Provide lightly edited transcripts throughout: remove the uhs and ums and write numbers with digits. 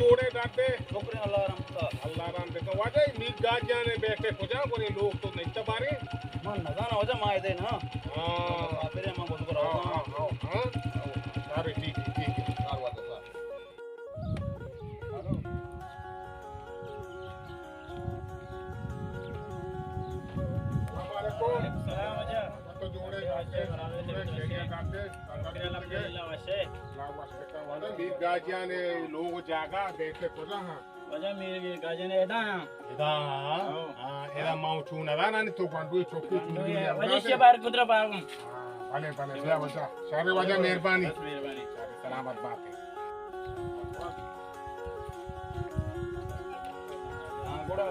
जोड़े दाते शुक्र अल्लाह राम देखो वाजे मीत गाजियाने बैठे को जा बोले लोग तो नहीं तबारे मन नजाना हो जा माय दे ना हां तेरे मां बोल कर हां सारे ठीक है सार वाला सार हेलो सलाम आजा तो जोड़े दाते शेरिया दाते अल्लाह वाशे वाशे का वाला मीत गाजियाने लोग जागा बैठे को जा हां वजह मेरे गाजने एदा era mau tuna rana ni to bandu chokki tuna वजह से बाहर कुदरा बाहर भले भले भैया बचा सारे वजह मेहरबानी मेहरबानी सलामत बात है हां गोड़ा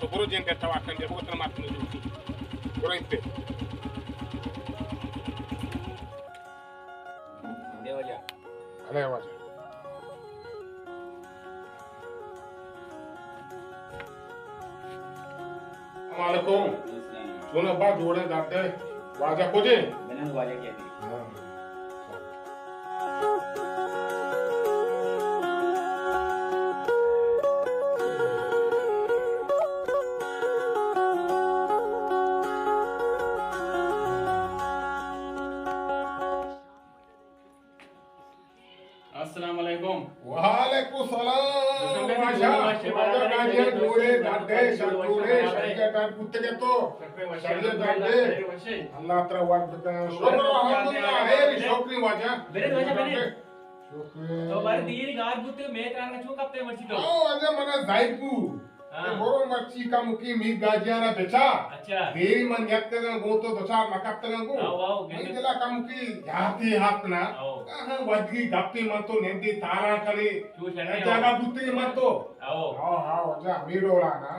तो बुरो जेन का तवाकन दे बहुत मात में जो बुरो इते दे वजह अरे वजह वालेकुम सुनो बा जोड़े दाते वाजा कोजे मैंने वाजा किया थी हां अस्सलाम वालेकुम वालेकुम सलाम वाजा गाजिया जोड़े दाते जोड़े शरीयत पुत्ते तो शरीयत दाते अल्लाह तआला वक्त का शुक्र अल्हम्दुलिल्लाह है शुक्र वाजा बेरे वाजा बेरे शुक्र तो बार दीर गार बुते मैं त्रांग छु कपते मर्ची तो ओ वाजा मना जायपू बोरो मर्ची का मुकी मी गाजिया ना बेचा अच्छा देरी मन यत्ते गो तो दो चार नकप्ते गो आओ मी दिला का मुकी याती हाथ ना वदगी गप्पी मन तो नेंदी तारा करी जगह बुत्ती मन तो आओ आओ जा मीरोला ना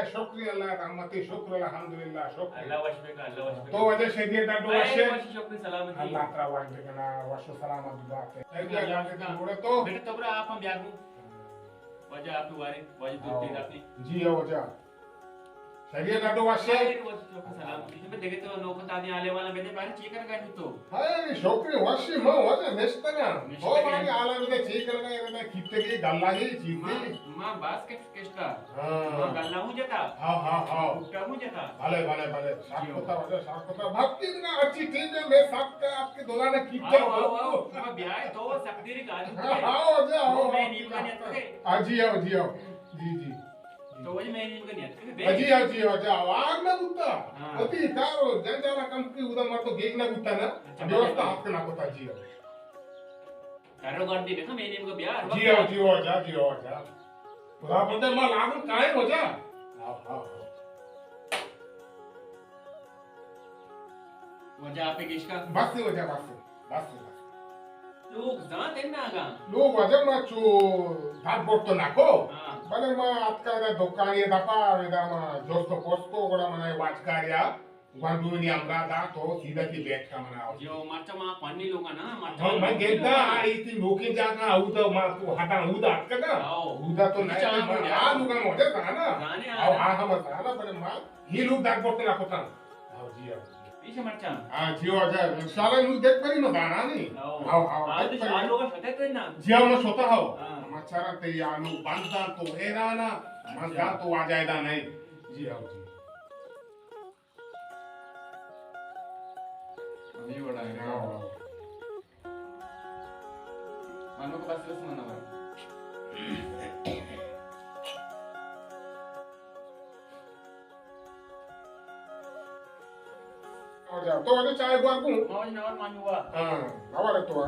शुक्रिया अल्लाह रहमती शुक्र अल्हम्दुलिल्लाह शुक्र अल्लाह वशबे तो वजह शरीयत डाडो वशे शुक्र सलामती अल्लाह तआला वशबे ना वशो सलामत बात है शरीयत जाके जोड़े तो बेटे तोबरा आप हम ब्यागू वजह आप वारे वजह दूध दे आपने जी हो वजह शरीयत डाडो वशे सलामती जब देखे तो लोग ताने आले वाला बेटे बारे चीकर गए तो हाय शुक्र वशे म वजह नेस्तगा हो बारी आला में चीकर गए ना किते की गल्ला ही चीती मां बास्केट केस्टा हां गल्ला हूं जता हां उठा हूं जता भले साफ पता भक्ति ना अच्छी चीज है मैं साफ का आपके दोला ने कीते आओ ब्याह तो सकदीरी गाजू आओ जाओ मैं नीम का नियत के जी आओ जी तो वही मैं नीम का नियत के जी आओ जाओ आग ना गुत्ता अति तारो जंजाला कंपनी उदा मर तो गेग ना गुत्ता ना व्यवस्था आपके ना गुत्ता जी आओ तारो कर दी देखो मैं नीम का ब्याह जी आओ जा पूरा बंदे मां लागू काहे हो जा आओ वजह आप किसका बस लोग जाते ना आगा लोग वजह मा चो धात बोट ना को बने मा आता दा दुकान ये दपा वेदा मा जोस्तो पोस्तो गोड़ा मने वाचकारिया वांडुनी अमरा दा तो सीधा की बैठ का मना जो मच्चा मा पन्नी लोगा ना मच्चा मैं गेदा आई थी लोके जागा उदा मा तो हटा उदा अटका उदा तो नहीं आ लुगा मोजे था ना आओ आ हम था ना बने मा ये लोग दात बोट ना कोता आओ जी आओ इसे मच्चा हां जी हो जा इंशाल्लाह नु देख परी म गाना नहीं आओ आज तो चार लोग सते थे ना जी आओ मैं सोता हो मच्छरा ते आलू बंदा तो एरा ना मजा तो आ जाएगा नहीं जी आओ जी नहीं बड़ा है मानो को बस मना जाओ तो वाले चाय बुआ को मौज नवर मानुवा हां नवर तो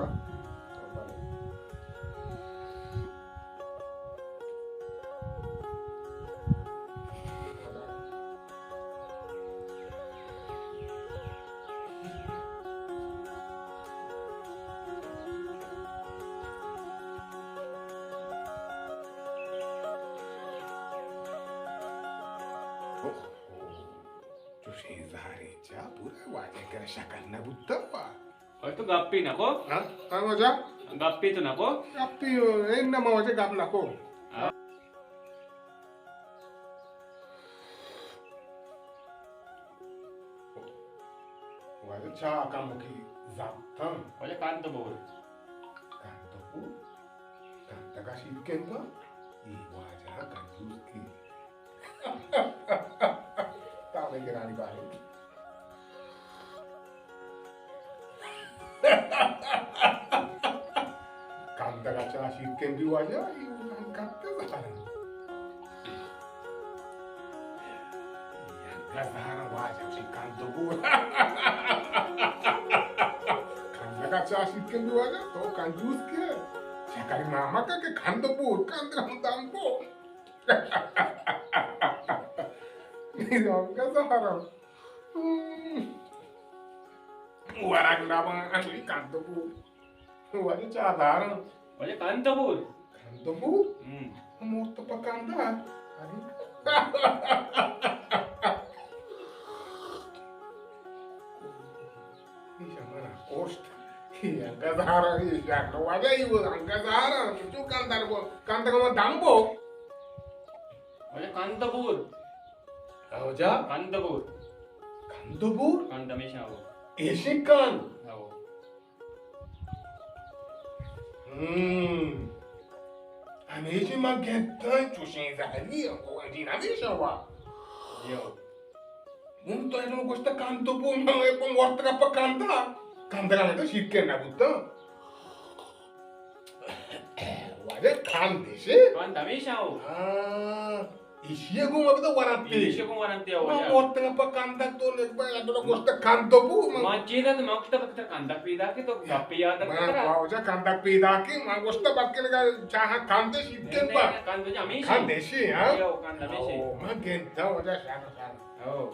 Kaya sakal na buta pa. Oh, itu gapi nako. Ha? Ano siya? Gapi itu nako. Kapi na mo siya gap na ko. Wala cha kamu ki zaptan. Oye, kanto bol. Kanto po. Kanta ka shitken pa. Iwaja kanjus ki. Tama yung ginani ba? Kanta ka cha shitken di waja. Iwaja kanta ka. Gazara waja si kanto po. Kanta ka cha shitken di waja. To kanjus ki. Sekali mama ka ke kanto po. Kanta ka tampo. Ang gazara. Warang naman ang kanto po. Wala cha adara. Oye, kanto bol. Kanto po? Morto pa kanta. Ano? Iya mana costa. Iya gazara iya no aja ibu ang gazara. Itu kantar po. Kanta ka dambo. Oye, kanto bol. Ano ja? Kanto bol. Kanto po? Kanto mesha ho. Esikan. Ho. Amesi magenta chusinzali o andina meshawa. Yo. Não tô não gosta canto po não é bom morta para cantar. Cantar não é chique na buta. Olha cante se. Kanto mesha ho. Ishi ko mabda warante. Ilisyo kung warante ho. Não morta para cantar to legba não gosta canto po. Majida to makita bakta kanda pida ke to gapi yada Mana kara. kau aja cantar pida ke mang gosta bakke lega chaha cante chique pa. Kanto ja mesha. Cante se ha. Yo, kanto mesha. Magenta aja sana sana. Oh.